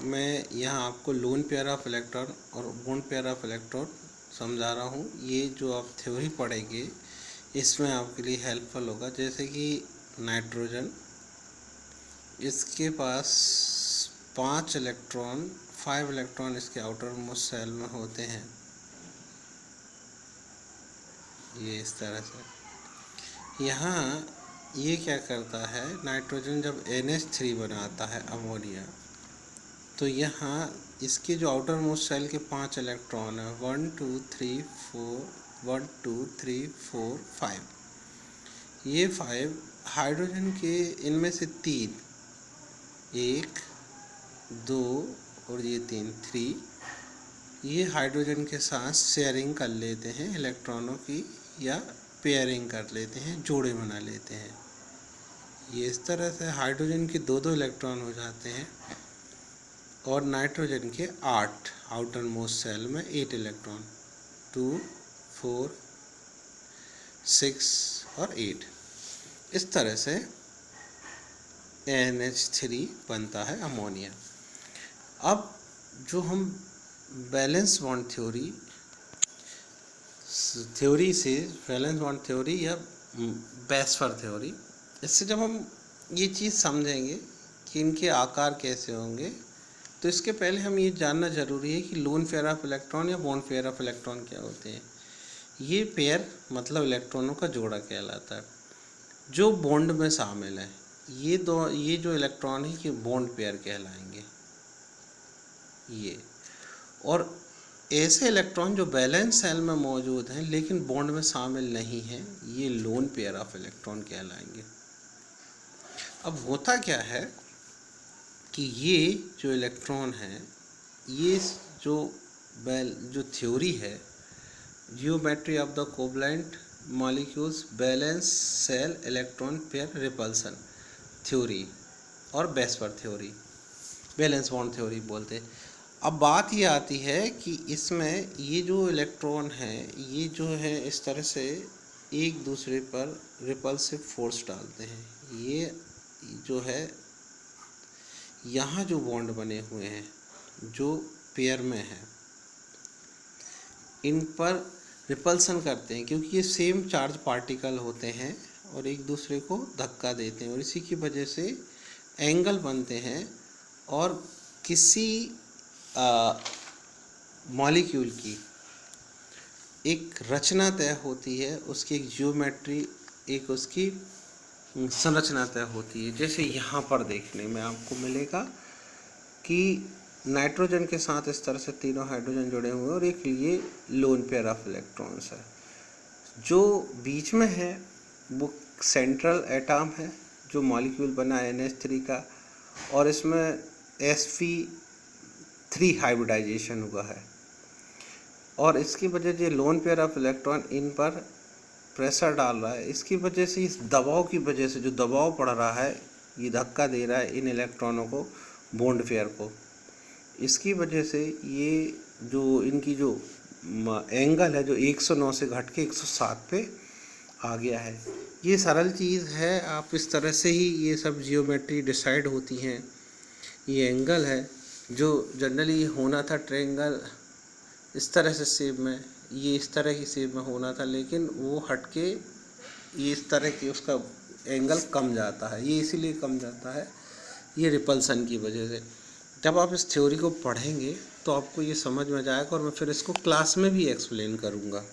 मैं यहाँ आपको लोन पेयर ऑफ इलेक्ट्रॉन और बॉन्ड पेयर ऑफ इलेक्ट्रॉन समझा रहा हूँ। ये जो आप थ्योरी पढ़ेंगे इसमें आपके लिए हेल्पफुल होगा। जैसे कि नाइट्रोजन, इसके पास 5 इलेक्ट्रॉन इसके आउटर मोस्ट सेल में होते हैं, ये इस तरह से। यहाँ ये क्या करता है, नाइट्रोजन जब NH3 बनाता है अमोनिया, तो यहाँ इसके जो आउटर मोस्ट सेल के 5 इलेक्ट्रॉन है, 1 2 3 4 1 2 3 4 5, ये 5 हाइड्रोजन के इनमें से 3, 1 2 और ये 3 ये हाइड्रोजन के साथ शेयरिंग कर लेते हैं इलेक्ट्रॉनों की, या पेयरिंग कर लेते हैं, जोड़े बना लेते हैं। ये इस तरह से हाइड्रोजन के 2 इलेक्ट्रॉन हो जाते हैं और नाइट्रोजन के 8, आउटर मोस्ट सेल में 8 इलेक्ट्रॉन, 2 4 6 और 8। इस तरह से NH3 बनता है अमोनिया। अब जो हम बैलेंस बॉन्ड थ्योरी से बैलेंस बॉन्ड थ्योरी या बेस्फर थ्योरी, इससे जब हम ये चीज़ समझेंगे कि इनके आकार कैसे होंगे, तो इसके पहले हम ये जानना ज़रूरी है कि लोन पेयर ऑफ इलेक्ट्रॉन या बॉन्ड पेयर ऑफ इलेक्ट्रॉन क्या होते हैं। ये पेयर मतलब इलेक्ट्रॉनों का जोड़ा कहलाता है जो बॉन्ड में शामिल है। ये जो इलेक्ट्रॉन है ये बॉन्ड पेयर कहलाएंगे ये। और ऐसे इलेक्ट्रॉन जो बैलेंस सेल में मौजूद हैं लेकिन बॉन्ड में शामिल नहीं हैं, ये लोन पेयर ऑफ इलेक्ट्रॉन कहलाएंगे। अब होता क्या है कि ये जो इलेक्ट्रॉन है, ये जो थ्योरी है, geometry of the covalent molecules balance cell electron pair repulsion theory और बेस्फर थ्योरी, बैलेंस बॉन्ड थ्योरी बोलते हैं। अब बात ये आती है कि इसमें ये जो इलेक्ट्रॉन है, ये जो है इस तरह से एक दूसरे पर रिपल्सिव फोर्स डालते हैं। ये जो है यहाँ जो बॉन्ड बने हुए हैं जो पेयर में है, इन पर रिपल्सन करते हैं क्योंकि ये सेम चार्ज पार्टिकल होते हैं और एक दूसरे को धक्का देते हैं, और इसी की वजह से एंगल बनते हैं। और किसी मॉलिक्यूल की एक रचना तय होती है, उसकी एक जियोमेट्री, एक उसकी संरचना तय होती है। जैसे यहाँ पर देखने में आपको मिलेगा कि नाइट्रोजन के साथ इस तरह से तीनों हाइड्रोजन जुड़े हुए हैं और एक ये लोन पेयर ऑफ इलेक्ट्रॉन्स है। जो बीच में है वो सेंट्रल एटम है जो मॉलिक्यूल बना है NH3 का, और इसमें sp3 हाइब्रिडाइजेशन हुआ है। और इसकी वजह से lone pair of electron in पर प्रेशर डाल रहा है। इसकी वजह से, इस दबाव की वजह से, जो दबाव पड़ रहा है, ये धक्का दे रहा है इन इलेक्ट्रॉनों को, बॉन्ड पेयर को। इसकी वजह से ये जो इनकी जो एंगल है जो 109 से घट के 107 पे आ गया है। ये सरल चीज़ है, आप इस तरह से ही ये सब जियोमेट्री डिसाइड होती हैं। ये एंगल है जो जनरली होना था ट्रायंगल इस तरह से शेप में, ये इस तरह की शेप में होना था, लेकिन वो हट के ये इस तरह की उसका एंगल कम जाता है। ये इसीलिए कम जाता है, ये रिपल्सन की वजह से। जब आप इस थ्योरी को पढ़ेंगे तो आपको ये समझ में जाएगा और मैं फिर इसको क्लास में भी एक्सप्लेन करूँगा।